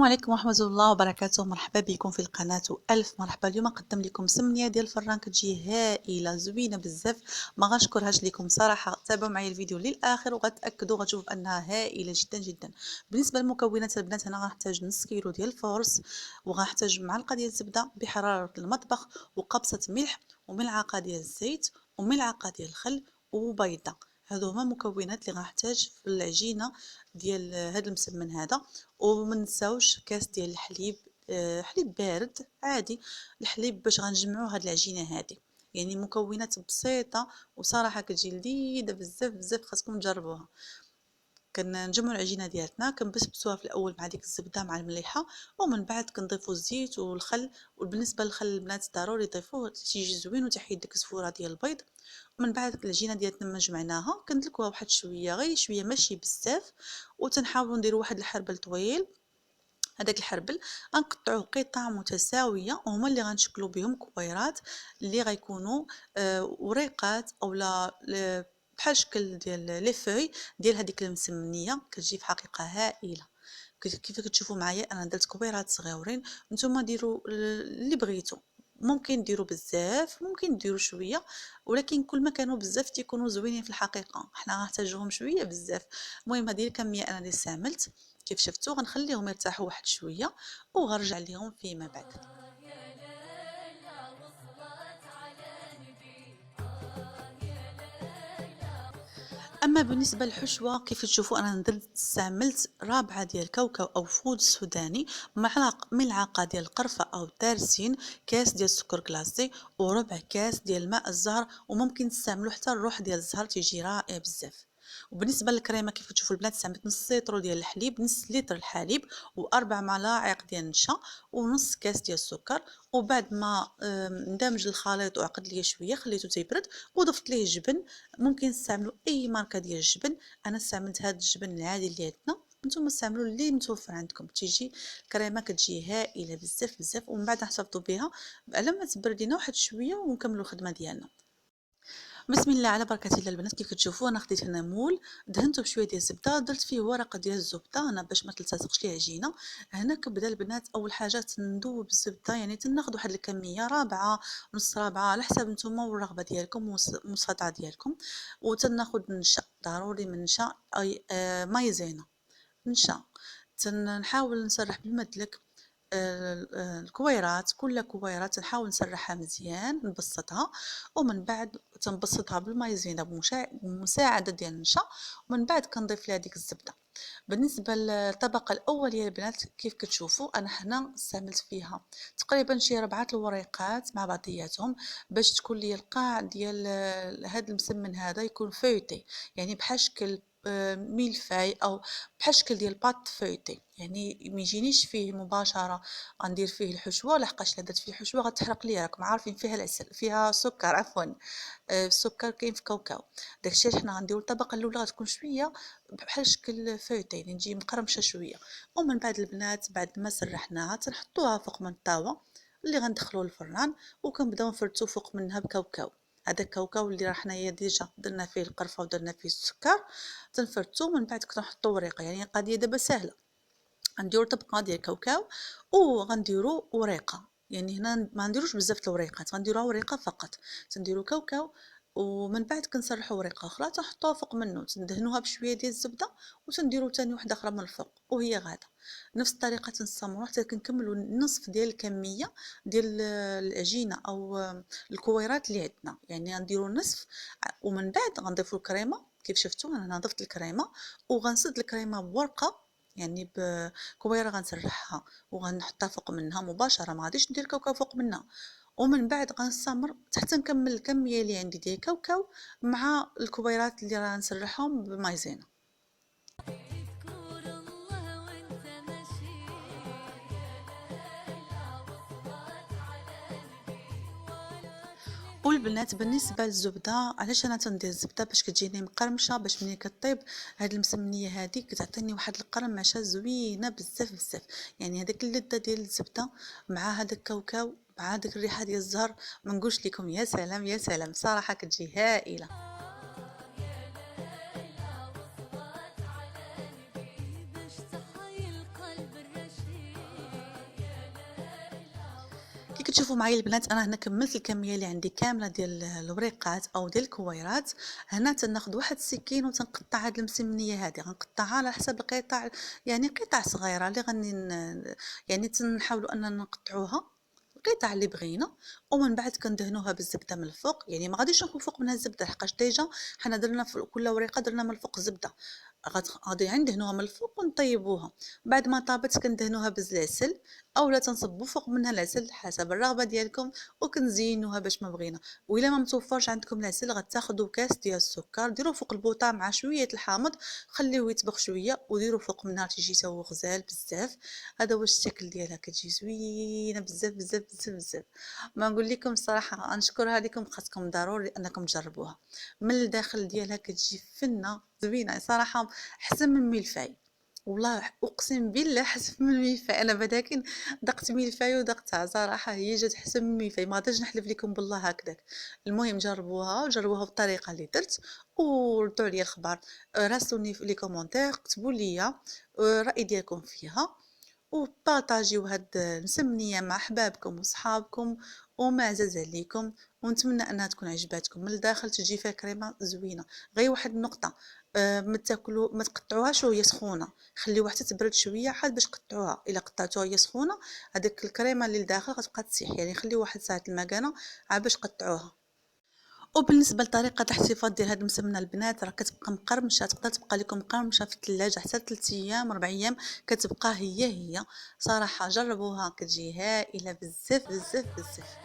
عليكم ورحمة الله وبركاته، مرحبا بكم في القناة وألف مرحبا. اليوم نقدم لكم سمنية ديال الفران كتجي هائلة زوينة بزاف، ما غنشكرهاش لكم صراحة. تابعوا معايا الفيديو للآخر وغتأكدوا غتشوفوا أنها هائلة جدا جدا. بالنسبة للمكونات البنات، أنا غنحتاج نص كيلو ديال الفورس، وغنحتاج معلقة ديال الزبدة بحرارة المطبخ، وقبصة ملح، وملعقة ديال الزيت، وملعقة ديال الخل، وبيضة. هادو هما المكونات اللي غنحتاج في العجينة ديال هاد المسمن هذا. وما نساوش كاس ديال الحليب، حليب بارد عادي، الحليب باش غنجمعوا هاد العجينه هذه. يعني مكونات بسيطه وصراحه كتجي لذيذه بزاف بزاف، خاصكم تجربوها. كنجمعوا العجينه ديالتنا، كنبسبسوها في الاول مع ديك الزبده مع المليحه، ومن بعد كنضيفوا الزيت والخل. وبالنسبه للخل البنات ضروري ضيفوه تيجي زوين وتحيد ديك الزفوره ديال البيض. ومن بعد العجينه ديالتنا ما جمعناها كندلكوها واحد شويه، غير شويه ماشي بزاف، وتنحاولوا نديروا واحد الحربل طويل. هذاك الحربل غنقطعوه قطع متساويه، وهما اللي غنشكلوا بهم كويرات اللي غيكونوا وريقات اولا بحال شكل ديال لي فوي ديال هذيك المسمنيه. كتجي في حقيقه هائله. كيف كتشوفوا معايا انا درت كبيرات صغيورين، نتوما ديروا اللي بغيتوا. ممكن ديروا بزاف، ممكن ديروا شويه، ولكن كل ما كانوا بزاف تيكونوا زوينين في الحقيقه. حنا غنحتاجوهم شويه بزاف. المهم هذه الكميه انا اللي استعملت. كيف شفتوا غنخليهم يرتاحوا واحد شويه وغنرجع ليهم فيما بعد. اما بالنسبه للحشوه، كيف تشوفوا انا استعملت رابعه ديال الكاوكاو او فول سوداني، ملعقه ديال القرفه او الدارسين، كاس ديال السكر كلاصي، وربع كاس ديال الماء الزهر. وممكن تستعملوا حتى الروح ديال الزهر تيجي رائع بزاف. وبالنسبه للكريمه، كيف تشوفوا البنات استعملت نص لتر ديال الحليب، نص لتر الحليب، واربع ملاعق ديال النشا، ونص كاس ديال السكر. وبعد ما اندمج الخليط وعقد ليا شويه خليته تيبرد، وضفت ليه الجبن. ممكن تستعملوا اي ماركه ديال الجبن، انا استعملت هذا الجبن العادي اللي عندنا، نتوما استعملوا اللي متوفر عندكم. تيجي الكريمه كتجي هائله بزاف بزاف. ومن بعد نحتفظوا بها على ما تبرد لينا واحد شويه ونكملوا الخدمه ديالنا. بسم الله على بركه الله البنات. كيف كتشوفوا انا خديت هنا مول، دهنته بشويه ديال الزبده، درت فيه ورقه ديال الزبده انا باش ما تلتصقش ليه عجينه. هنا كنبدا البنات اول حاجه تندوب الزبده، يعني تناخذ واحد الكميه رابعه، نص رابعه، على حسب نتوما والرغبه ديالكم والمستطاع ديالكم. وتناخذ النشا، ضروري من نشا اي مايزينا نشا. تنحاول نسرح بالمدلك الكويرات، كل كويرات نحاول نسرحها مزيان نبسطها. ومن بعد تنبسطها بالمايزينا بمساعده ديال النشا. ومن بعد كنضيف لها ديك الزبده. بالنسبه للطبقه الاوليه البنات، كيف كتشوفوا انا هنا استعملت فيها تقريبا شي 4 الوريقات مع بعضياتهم، باش تكون لي القاع ديال هذا المسمن هذا يكون فويتي، يعني بحال شكل ميلفاي او بحال شكل ديال باط فويتي، يعني ما يجينيش فيه مباشره غندير فيه الحشوه، لحقاش الا درت فيه الحشوه غتحرق ليا، راكم عارفين فيها العسل، فيها سكر عفوا. السكر كاين في كاوكاو. داكشي علاش حنا غنديرو الطبقه الاولى غتكون شويه بحال شكل فويتي، يعني تجي مقرمشه شويه. ومن بعد البنات بعد ما سرحناها تنحطوها فوق من الطاوه اللي غندخلوه للفران، وكنبداو نفرتو فوق منها بكاوكاو. هذا الكاوكاو اللي راه حنايا ديجا درنا فيه القرفه ودرنا فيه السكر، تنفرتو. من بعد كنحطو وريقه، يعني القضيه دابا سهله. غنديرو طبقه ديال الكاوكاو وغنديرو وريقه، يعني هنا ما نديروش بزاف الوريقات، غنديروها وريقه فقط. تنديرو كاوكاو، ومن بعد كنسرحوا وريقه اخرى تنحطوها فوق منه، تندهنوها بشويه ديال الزبده، وتنديروا ثاني وحده اخرى من الفوق وهي غاده. نفس الطريقه تنستمروا حتى كنكملوا النصف ديال الكميه ديال العجينه او الكويرات اللي عندنا، يعني غنديروا النصف. ومن بعد غنضيفوا الكريمه. كيف شفتوا انا ضفت الكريمه، وغنسد الكريمه بورقه، يعني بكويره غنسرحها وغنحطها فوق منها مباشره، ما غاديش ندير كاوكاو فوق منها. ومن بعد غنستمر حتى نكمل الكميه اللي عندي ديال الكاوكاو مع الكبيرات اللي راه نسرحهم بمايزينا. والبنات بالنسبه للزبده، علاش انا تندير الزبده؟ باش كتجيني مقرمشه، باش ملي كطيب هاد المسمنيه هادي كتعطيني واحد القرمشه زوينه بزاف بزاف. يعني هذيك اللذه ديال الزبده مع هذاك الكاوكاو مع هذيك الريحه ديال الزهر، ما نقولش لكم يا سلام يا سلام، صراحه كتجي هائله. كيف تشوفوا معايا البنات أنا هنا كملت الكمية اللي عندي كاملة ديال الوريقات أو ديال الكويرات. هنا تناخد واحد السكين وتنقطع هاد المسمنية هادي، غنقطعها على حسب القطع، يعني قطع صغيرة اللي غني يعني تنحاولوا أننا نقطعوها القطع اللي بغينا، ومن بعد كندهنوها بالزبدة من الفوق. يعني ما غاديش نخوي فوق منها الزبدة لحقاش ديجا حنا درنا في كل ورقة درنا من الفوق زبدة، غادي ندهنوها من الفوق ونطيبوها. بعد ما طابت كندهنوها بالعسل اولا تنصبوا فوق منها العسل حسب الرغبه ديالكم، وكنزينوها باش ما بغينا. وإلا ما متوفرش عندكم العسل غتاخدوا كاس ديال السكر ديروا فوق البوطه مع شويه الحامض، خليوه يطبخ شويه وديروا فوق منها تيجي تا هو غزال بزاف. هذا هو الشكل ديالها، كتجي زوينه بزاف بزاف بزاف بزاف. ما نقول لكم الصراحه نشكرها لكم، خاصكم ضروري انكم تجربوها. من الداخل ديالها كتجي فنه زوينه صراحه، احسن من ملفاي. والله اقسم بالله حسب من ملفاي. انا بعدا دقت ملفاي ودقتها صراحه هي جات حسن من ملفاي، ما غاديش نحلف لكم بالله هكذاك. المهم جربوها وجربوها بالطريقه اللي درت وردوا عليا الخبر. راسلوني في لي كومونتير، كتبوا لي الراي ديالكم فيها، وبارطاجيو هاد المسمنيه مع احبابكم وصحابكم وما عزاز عليكم. ونتمنى انها تكون عجباتكم. من الداخل تجي فيها كريمه زوينه. غير واحد النقطه، ما تقطعوهاش وهي سخونه، خليوها حتى تبرد شويه عاد باش قطعوها. الا قطعتوها وهي سخونه هذيك الكريمه اللي لداخل غتبقى تسيح، يعني خليو واحد ساعه المكانه عاد باش قطعوها. وبالنسبه لطريقه الاحتفاظ ديال هاد المسمنه البنات راه كتبقى مقرمشه، تقدر تبقى لكم مقرمشه في الثلاجه حتى 3 ايام 4 ايام كتبقى هي صراحه جربوها كتجي هائله بزاف بزاف بزاف.